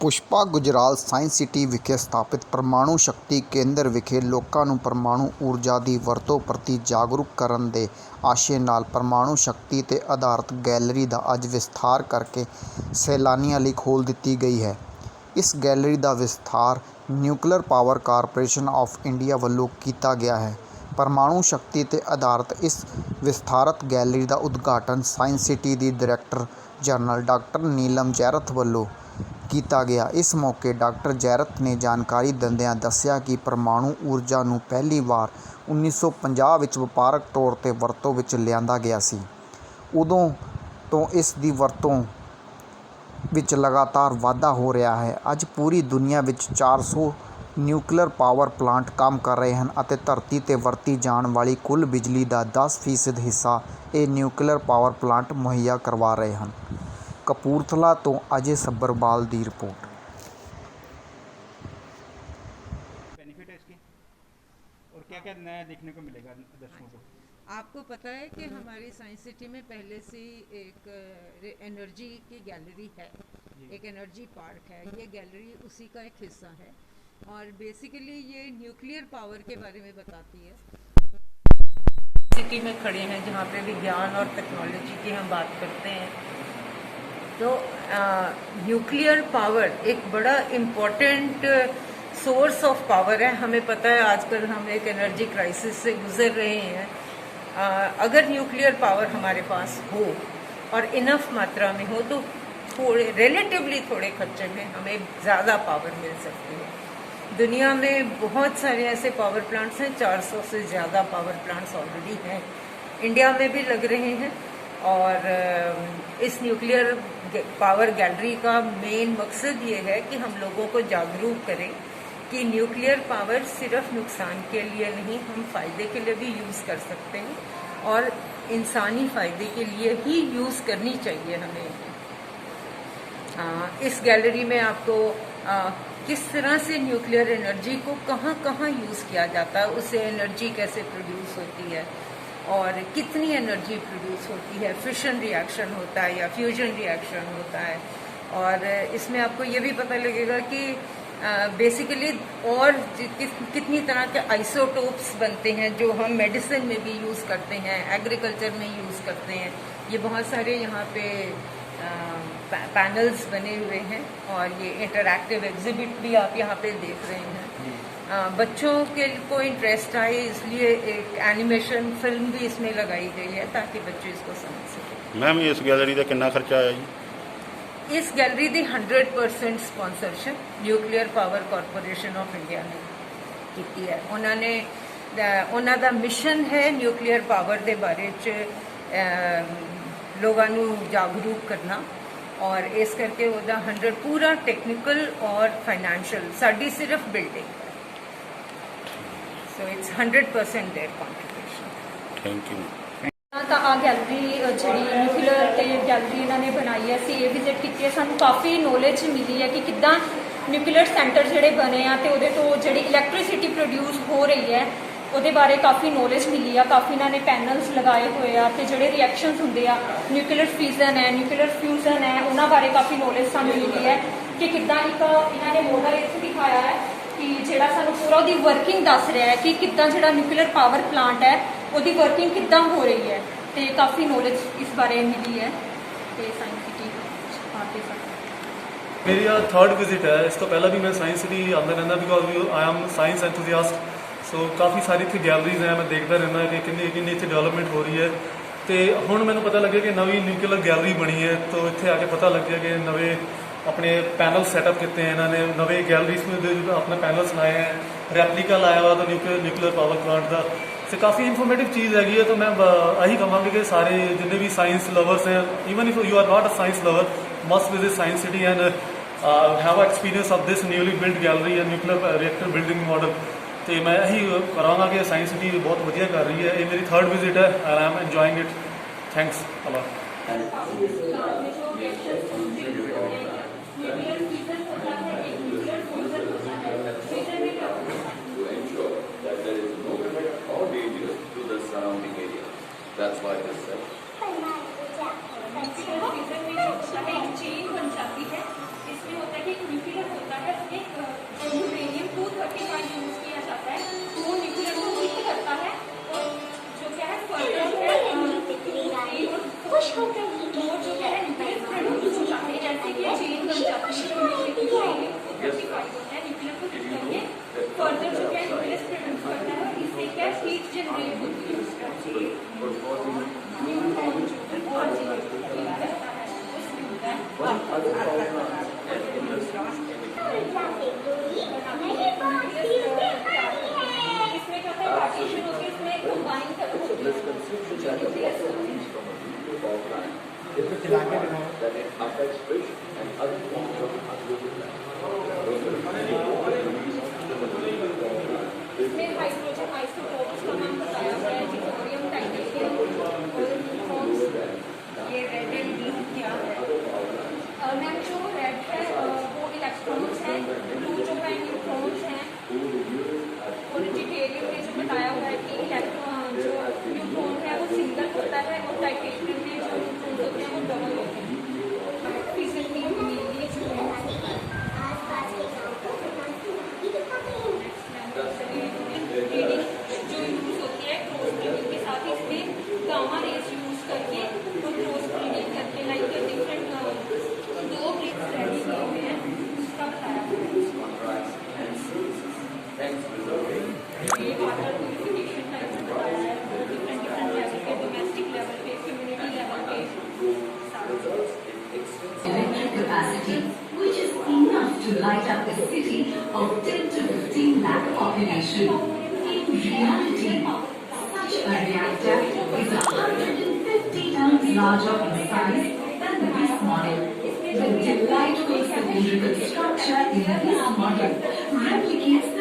Pushpa Gujral science city ਵਿਖੇ ਸਥਾਪਿਤ ਪਰਮਾਣੂ ਸ਼ਕਤੀ ਕੇਂਦਰ ਵਿਖੇ ਲੋਕਾਂ ਨੂੰ ਪਰਮਾਣੂ ਊਰਜਾ ਦੀ ਵਰਤੋਂ ਪ੍ਰਤੀ ਜਾਗਰੂਕ ਕਰਨ ਦੇ ਆਸ਼ੇ ਨਾਲ ਪਰਮਾਣੂ ਸ਼ਕਤੀ 'ਤੇ ਆਧਾਰਿਤ ਗੈਲਰੀ ਦਾ ਅੱਜ ਵਿਸਥਾਰ ਕਰਕੇ ਸੈਲਾਨੀਆਂ ਲਈ ਖੋਲ੍ਹ ਦਿੱਤੀ ਗਈ ਹੈ। ਇਸ ਗੈਲਰੀ ਦਾ ਵਿਸਥਾਰ nuclear power corporation of India ਵੱਲੋਂ ਕੀਤਾ ਗਿਆ ਹੈ। ਪਰਮਾਣੂ ਸ਼ਕਤੀ 'ਤੇ ਆਧਾਰਿਤ ਇਸ ਵਿਸਥਾਰਤ ਗੈਲਰੀ ਦਾ ਉਦਘਾਟਨ ਸਾਇੰਸ ਸਿਟੀ ਦੀ director general doctor Neelam Jairath ਵੱਲੋਂ ਕੀਤਾ ਗਿਆ। ਇਸ ਮੌਕੇ ਡਾਕਟਰ ਜੈਰਥ ਨੇ ਜਾਣਕਾਰੀ ਦਿੰਦਿਆਂ ਦੱਸਿਆ ਕਿ ਪਰਮਾਣੂ ਊਰਜਾ ਨੂੰ ਪਹਿਲੀ ਵਾਰ 1950 ਵਿੱਚ ਵਪਾਰਕ ਤੌਰ 'ਤੇ ਵਰਤੋਂ ਵਿੱਚ ਲਿਆਂਦਾ ਗਿਆ ਸੀ। ਉਦੋਂ ਤੋਂ ਇਸ ਦੀ ਵਰਤੋਂ ਵਿੱਚ ਲਗਾਤਾਰ ਵਾਧਾ ਹੋ ਰਿਹਾ ਹੈ। ਅੱਜ ਪੂਰੀ ਦੁਨੀਆ ਵਿੱਚ 400 ਨਿਊਕਲੀਅਰ ਪਾਵਰ ਪਲਾਂਟ ਕੰਮ ਕਰ ਰਹੇ ਹਨ ਅਤੇ ਧਰਤੀ 'ਤੇ ਵਰਤੀ ਜਾਣ ਵਾਲੀ ਕੁੱਲ ਬਿਜਲੀ ਦਾ 10% ਹਿੱਸਾ ਇਹ ਨਿਊਕਲੀਅਰ ਪਾਵਰ ਪਲਾਂਟ ਮੁਹੱਈਆ ਕਰਵਾ ਰਹੇ ਹਨ। ਕਪੂਰਥਲਾ ਤੋਂ ਅਜੇ ਸੱਭਰਵਾਲ ਦੀ ਰਿਪੋर्ट। बेनिफिट है इसकी और क्या क्या नया देखने को मिलेगा दर्शकों को? आपको पता है कि हमारी साइंस सिटी में पहले से एक एनर्जी की गैलरी है, एक एनर्जी पार्क है। ये गैलरी उसी का एक हिस्सा है और बेसिकली ये न्यूक्लियर पावर के बारे में बताती है। सिटी में खड़े हैं जहाँ पे विज्ञान और टेक्नोलॉजी की हम बात करते हैं, तो न्यूक्लियर पावर एक बड़ा इम्पोर्टेंट सोर्स ऑफ पावर है। हमें पता है आजकल हम एक एनर्जी क्राइसिस से गुजर रहे हैं। अगर न्यूक्लियर पावर हमारे पास हो और इनफ मात्रा में हो तो रिलेटिवली थोड़े खर्चे में हमें ज़्यादा पावर मिल सकती है। दुनिया में बहुत सारे ऐसे पावर प्लांट्स हैं, 400 से ज़्यादा पावर प्लांट्स ऑलरेडी हैं, इंडिया में भी लग रहे हैं। और इस न्यूक्लियर पावर गैलरी का मेन मकसद ये है कि हम लोगों को जागरूक करें कि न्यूक्लियर पावर सिर्फ नुकसान के लिए नहीं, हम फ़ायदे के लिए भी यूज़ कर सकते हैं और इंसानी फ़ायदे के लिए ही यूज़ करनी चाहिए हमें। इस गैलरी में आपको किस तरह से न्यूक्लियर एनर्जी को कहाँ कहाँ यूज़ किया जाता है, उससे एनर्जी कैसे प्रोड्यूस होती है और कितनी एनर्जी प्रोड्यूस होती है, फिशन रिएक्शन होता है या फ्यूजन रिएक्शन होता है। और इसमें आपको ये भी पता लगेगा कि बेसिकली और कितनी तरह के आइसोटोप्स बनते हैं जो हम मेडिसिन में भी यूज़ करते हैं, एग्रीकल्चर में यूज़ करते हैं। ये बहुत सारे यहाँ पे पैनल्स बने हुए हैं और ये इंटरैक्टिव एग्जिबिट भी आप यहाँ पे देख रहे हैं। बच्चों के को इंटरेस्ट आए इसलिए एक एनिमेशन फिल्म भी इसमें लगाई गई है ताकि बच्चे इसको समझ सकें। मैम इस गैलरी का कितना खर्चा आया जी? इस gallery the 100% sponsorship nuclear power corporation of India ने की है। ਉਹਨਾਂ ਦਾ ਮਿਸ਼ਨ ਹੈ ਨਿਊਕਲੀਅਰ ਪਾਵਰ ਦੇ ਬਾਰੇ ਚ ਲੋਕਾਂ ਨੂੰ ਜਾਗਰੂਕ ਕਰਨਾ और इस करके ਉਹਦਾ 100 पूरा टेक्निकल और फाइनेंशियल साड़ी सिर्फ बिल्डिंग है। So it's 100% their contribution. Thank you. ਤਾਂ ਆ ਗੈਲਰੀ ਜਿਹੜੀ ਨਿਊਕਲੀਅਰ ਤੇ ਗੈਲਰੀ ਇਹਨਾਂ ਨੇ ਬਣਾਈ ਹੈ, ਅਸੀਂ ਇਹ ਵਿਜ਼ਿਟ ਕੀਤੀ ਹੈ। ਸਾਨੂੰ ਕਾਫੀ ਨੌਲੇਜ ਮਿਲੀ ਹੈ ਕਿ ਕਿੱਦਾਂ ਨਿਊਕਲੀਅਰ ਸੈਂਟਰ ਜਿਹੜੇ ਬਣੇ ਆ ਤੇ ਉਹਦੇ ਤੋਂ ਜਿਹੜੀ ਇਲੈਕਟ੍ਰਿਸਿਟੀ ਪ੍ਰੋਡਿਊਸ ਹੋ ਰਹੀ ਹੈ ਉਹਦੇ ਬਾਰੇ ਕਾਫੀ ਨੌਲੇਜ ਮਿਲੀ ਆ। ਕਾਫੀ ਇਹਨਾਂ ਨੇ ਪੈਨਲਸ ਲਗਾਏ ਹੋਏ ਆ ਤੇ ਜਿਹੜੇ ਰਿਐਕਸ਼ਨਸ ਹੁੰਦੇ ਆ, ਨਿਊਕਲੀਅਰ ਫਿਜ਼ਨ ਹੈ, ਨਿਊਕਲੀਅਰ ਫਿਊਜ਼ਨ ਹੈ, ਉਹਨਾਂ ਬਾਰੇ ਕਾਫੀ ਨੌਲੇਜ ਸਾਨੂੰ ਮਿਲੀ ਹੈ ਕਿ ਕਿੱਦਾਂ ਇੱਕ ਇਹਨਾਂ ਨੇ ਮੋਡਲ ਇੱਥੇ ਦਿਖਾਇਆ ਹੈ ਕਿ ਜਿਹੜਾ ਸਾਨੂੰ ਪੂਰਾ ਉਹਦੀ ਵਰਕਿੰਗ ਦੱਸ ਰਿਹਾ ਹੈ ਕਿ ਕਿੱਦਾਂ ਜਿਹੜਾ ਨਿਊਕਲੀਅਰ ਪਾਵਰ ਪਲਾਂਟ ਹੈ ਉਹਦੀ ਵਰਕਿੰਗ ਕਿੱਦਾਂ ਹੋ ਰਹੀ ਹੈ ਤੇ ਕਾਫੀ ਨੌਲੇਜ ਇਸ ਬਾਰੇ ਮਿਲੀ ਹੈ ਤੇ ਸਾਇੰਸ ਸਿਟੀ ਆ ਕੇ मेरी यह 3rd विजिट है। इस तो पहला भी मैं साइंस सिटी आता रहना because I am science enthusiast. So काफ़ी सारी इतने गैलरीज हैं, मैं देखता रहना कि कितनी कितनी इतने डेवलपमेंट हो रही है। तो हुण मैंने पता लगे कि नवी न्यूक्लियर गैलरी बनी है, तो इतने आके पता लग गया कि नवे अपने पैनल सैटअप किए हैं इन्होंने, नवे गैलरीज में अपने पैनल्स लाए हैं, रेप्लिका लाया हुआ तो न्यूक्लियर पावर प्लांट का। तो काफ़ी इन्फॉर्मेटिव चीज़ हैगी है। तो मैं यही कहूँगी कि सारे जितने भी साइंस लवर्स हैं, even if you are not a science lover, must visit science city and have experience of this newly build gallery and nuclear reactor building model. तो मैं यही कराँगा कि साइंस सिटी बहुत वधिया कर रही है। ये मेरी 3rd विजिट है and I am enjoying it. Thanks Allah. That's why this is chain बन जाती है। इसमें होता है कि अपग्रेड होती है उसका न्यू टोन जो है बहुत रहता है उसमें होता है। इसमें क्या होता है पार्टीशन होती है, इसमें कंबाइन कर इसमें हाइड्रोजन आइसोटोप्स का नाम बताया हुआ है, ज़िरकोनियम, टाइटेनियम और न्यूट्रॉन्स। ये रेड एंड ब्लू क्या है? मैम जो रेड है वो इलेक्ट्रॉन्स हैं, ब्लू जो है न्यूट्रॉन्स हैं, और टिटेरियम में जो बताया हुआ है कि इलेक्ट्रॉन जो न्यूट्रॉन है वो सिंगल होता है और टाइटेनियम में जो न्यूट्रॉन्स होते हैं वो डबल होते हैं। फिजिकली मेनली जो है रीडिंग जो यूज़ होती है क्रॉस ब्रीडिंग के साथ, इसमें गामा रेज यूज़ करके और क्रॉस ब्रीडिंग करके लाइक डिफरेंट दो ब्रीड्स रेडी किए हुए हैं, उसका बताया हुआ है। ये वाटर प्यूरिफिकेशन टाइप से बताया है, डिफरेंट लेवल पे, डोमेस्टिक लेवल पे, कम्युनिटी लेवल पे। electric capacity, which is enough to light up a city of 10 to 15 lakh population. In reality, such a reactor is 150 times larger in size than this model. The delightful cylindrical structure in this model replicates